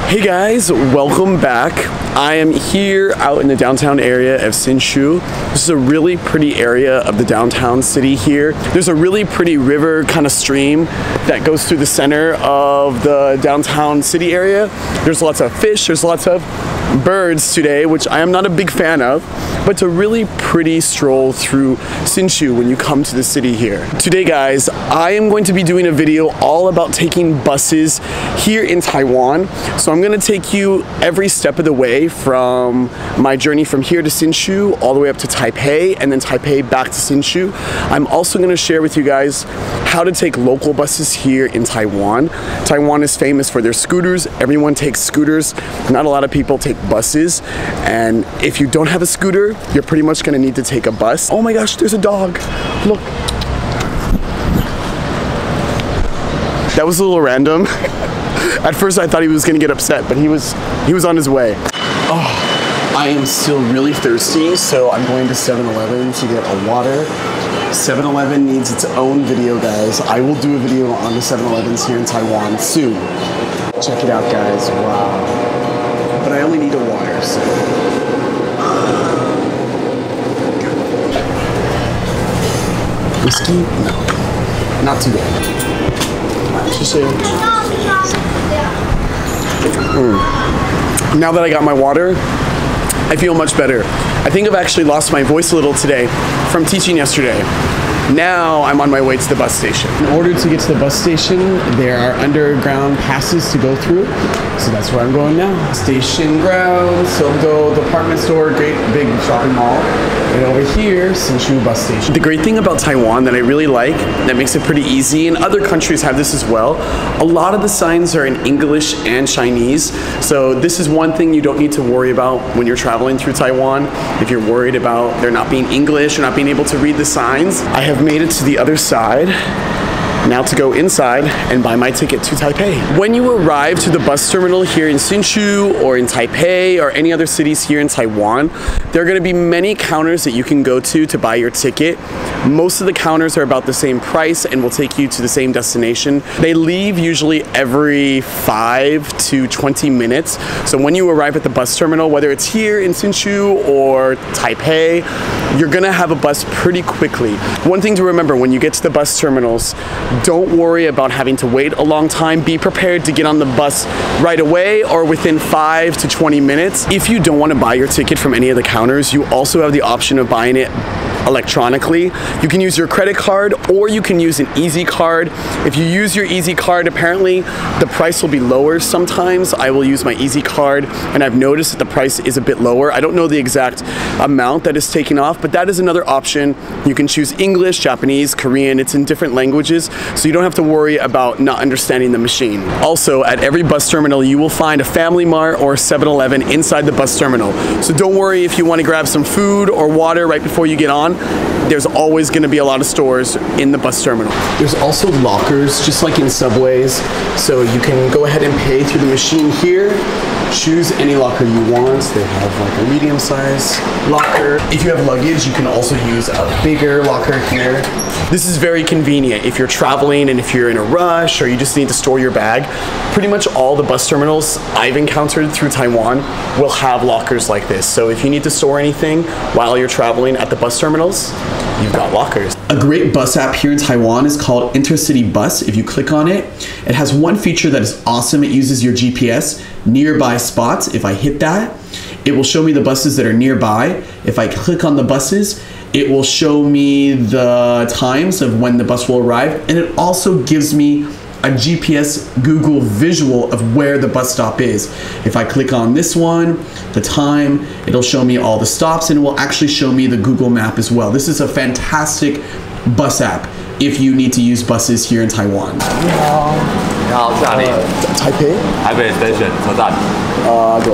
Hey guys, welcome back. I am here out in the downtown area of Hsinchu. This is a really pretty area of the downtown city here. There's a really pretty river kind of stream that goes through the center of the downtown city area. There's lots of fish, there's lots of birds today, which I am not a big fan of, but it's a really pretty stroll through Hsinchu when you come to the city here. Today guys, I am going to be doing a video all about taking buses here in Taiwan. So I'm going to take you every step of the way from my journey from here to Hsinchu all the way up to Taipei and then Taipei back to Hsinchu. I'm also going to share with you guys how to take local buses here in Taiwan. Taiwan is famous for their scooters. Everyone takes scooters. Not a lot of people take buses, and if you don't have a scooter, you're pretty much going to need to take a bus. Oh my gosh, there's a dog. Look. That was a little random. At first I thought he was going to get upset, but he was on his way. Oh, I am still really thirsty, so I'm going to 7-Eleven to get a water. 7-Eleven needs its own video, guys. I will do a video on the 7-Elevens here in Taiwan soon. Check it out, guys. Wow. But I only need a water, so. Whiskey? No. Not too bad. Now that I got my water, I feel much better. I think I've actually lost my voice a little today from teaching yesterday. Now I'm on my way to the bus station. In order to get to the bus station, there are underground passes to go through. So that's where I'm going now. Station grounds, Sildo department store, great big shopping mall. And over here, Hsinchu bus station. The great thing about Taiwan that I really like, that makes it pretty easy, and other countries have this as well, a lot of the signs are in English and Chinese. So this is one thing you don't need to worry about when you're traveling through Taiwan. If you're worried about there not being English or not being able to read the signs, I have made it to the other side. Now to go inside and buy my ticket to Taipei. When you arrive to the bus terminal here in Hsinchu or in Taipei or any other cities here in Taiwan, there are going to be many counters that you can go to buy your ticket. Most of the counters are about the same price and will take you to the same destination. They leave usually every 5 to 20 minutes. So when you arrive at the bus terminal, whether it's here in Hsinchu or Taipei, you're going to have a bus pretty quickly. One thing to remember when you get to the bus terminals, don't worry about having to wait a long time. Be prepared to get on the bus right away or within 5 to 20 minutes. If you don't want to buy your ticket from any of the counters, you also have the option of buying it electronically. You can use your credit card or you can use an Easy Card. If you use your Easy Card, apparently the price will be lower sometimes. I will use my Easy Card and I've noticed that the price is a bit lower. I don't know the exact amount that is taken off, but that is another option. You can choose English, Japanese, Korean. It's in different languages, so you don't have to worry about not understanding the machine. Also, at every bus terminal, you will find a Family Mart or 7-Eleven inside the bus terminal. So don't worry if you want to grab some food or water right before you get on. There's always going to be a lot of stores in the bus terminal. There's also lockers, just like in subways. So you can go ahead and pay through the machine here. Choose any locker you want. They have like a medium size locker. If you have luggage, you can also use a bigger locker here. This is very convenient if you're traveling and if you're in a rush or you just need to store your bag. Pretty much all the bus terminals I've encountered through Taiwan will have lockers like this. So if you need to store anything while you're traveling at the bus terminals, you've got lockers. A great bus app here in Taiwan is called Intercity Bus. If you click on it, it has one feature that is awesome. It uses your GPS, nearby spots. If I hit that, it will show me the buses that are nearby. If I click on the buses, it will show me the times of when the bus will arrive, and it also gives me a GPS Google visual of where the bus stop is. If I click on this one, the time, it'll show me all the stops, and it will actually show me the Google map as well. This is a fantastic bus app if you need to use buses here in Taiwan. 你好，是哪里？ Taipei? 台北 Station 车站。对。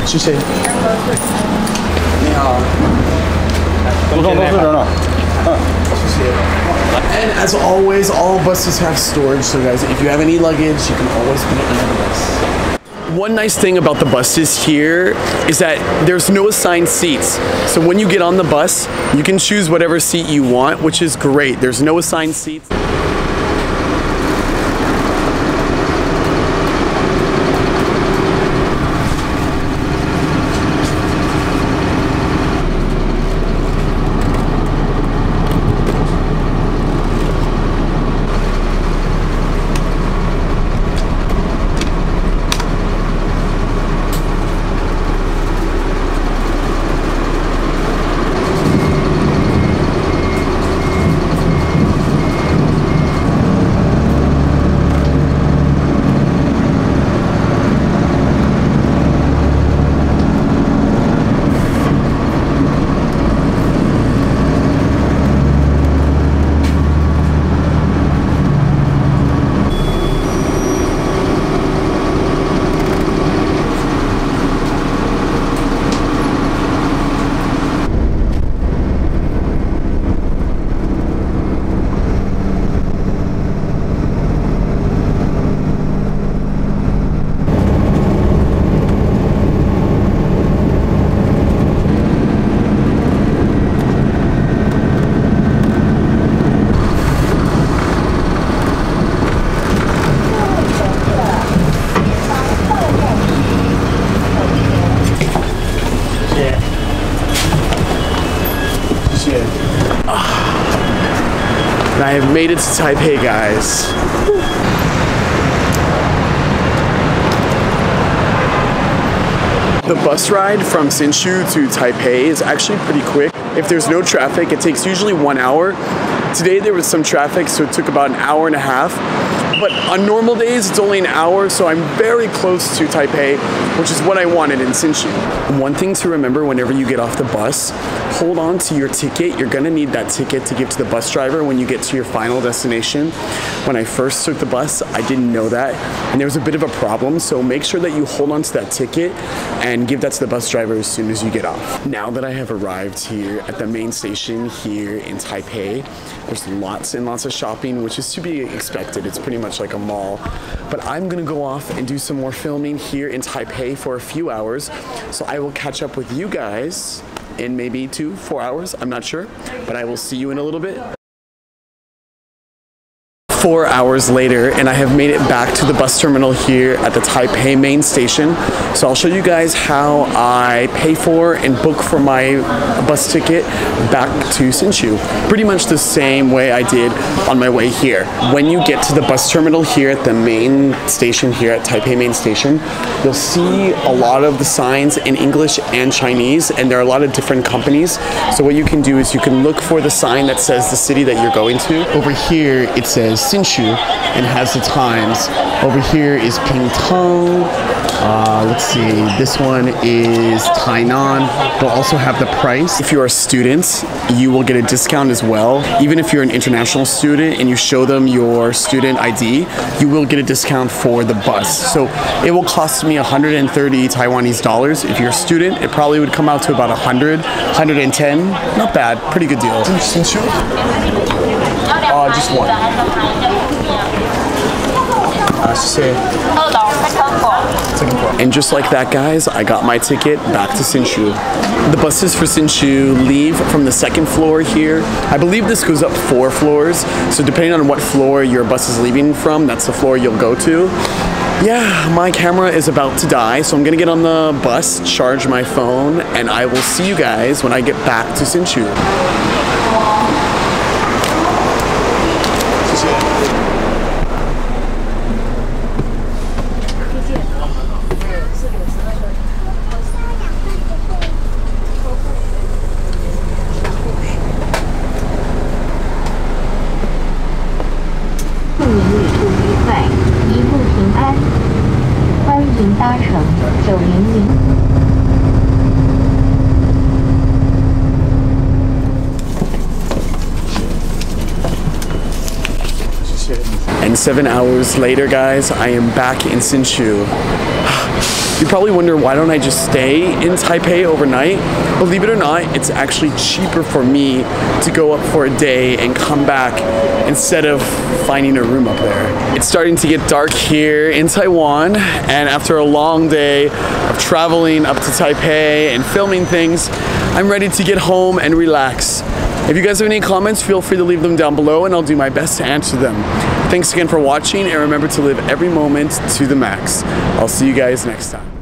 谢谢。你好。And as always, all buses have storage, so guys, if you have any luggage, you can always put it under the bus. One nice thing about the buses here is that there's no assigned seats. So when you get on the bus, you can choose whatever seat you want, which is great. There's no assigned seats. I have made it to Taipei, guys. The bus ride from Hsinchu to Taipei is actually pretty quick. If there's no traffic, it takes usually 1 hour. Today there was some traffic, so it took about an hour and a half. But on normal days, it's only an hour, so I'm very close to Taipei, which is what I wanted in Hsinchu. One thing to remember whenever you get off the bus, hold on to your ticket. You're gonna need that ticket to give to the bus driver when you get to your final destination. When I first took the bus, I didn't know that, and there was a bit of a problem, so make sure that you hold on to that ticket and give that to the bus driver as soon as you get off. Now that I have arrived here at the main station here in Taipei, there's lots and lots of shopping, which is to be expected. It's pretty much like a mall. But I'm gonna go off and do some more filming here in Taipei for a few hours. So I will catch up with you guys in maybe 2-4 hours. I'm not sure, but I will see you in a little bit. 4 hours later, and I have made it back to the bus terminal here at the Taipei main station. So I'll show you guys how I pay for and book for my bus ticket back to Hsinchu. Pretty much the same way I did on my way here. When you get to the bus terminal here at the main station here at Taipei main station, you'll see a lot of the signs in English and Chinese, and there are a lot of different companies. So what you can do is you can look for the sign that says the city that you're going to. Over here it says Hsinchu and has the times. Over here is Pingtung. Let's see, this one is Tainan. They'll also have the price. If you're a student, you will get a discount as well. Even if you're an international student and you show them your student ID, you will get a discount for the bus. So it will cost me 130 Taiwanese dollars. If you're a student, it probably would come out to about 100, 110. Not bad, pretty good deal. Hsinchu? Just one. And just like that, guys, I got my ticket back to Hsinchu. The buses for Hsinchu leave from the second floor here. I believe this goes up 4 floors, so depending on what floor your bus is leaving from, that's the floor you'll go to. Yeah, my camera is about to die, so I'm gonna get on the bus, charge my phone, and I will see you guys when I get back to Hsinchu. And 7 hours later, guys, I am back in Hsinchu. You probably wonder, why don't I just stay in Taipei overnight? Believe it or not, it's actually cheaper for me to go up for a day and come back instead of finding a room up there. It's starting to get dark here in Taiwan, and after a long day of traveling up to Taipei and filming things, I'm ready to get home and relax. If you guys have any comments, feel free to leave them down below and I'll do my best to answer them. Thanks again for watching, and remember to live every moment to the max. I'll see you guys next time.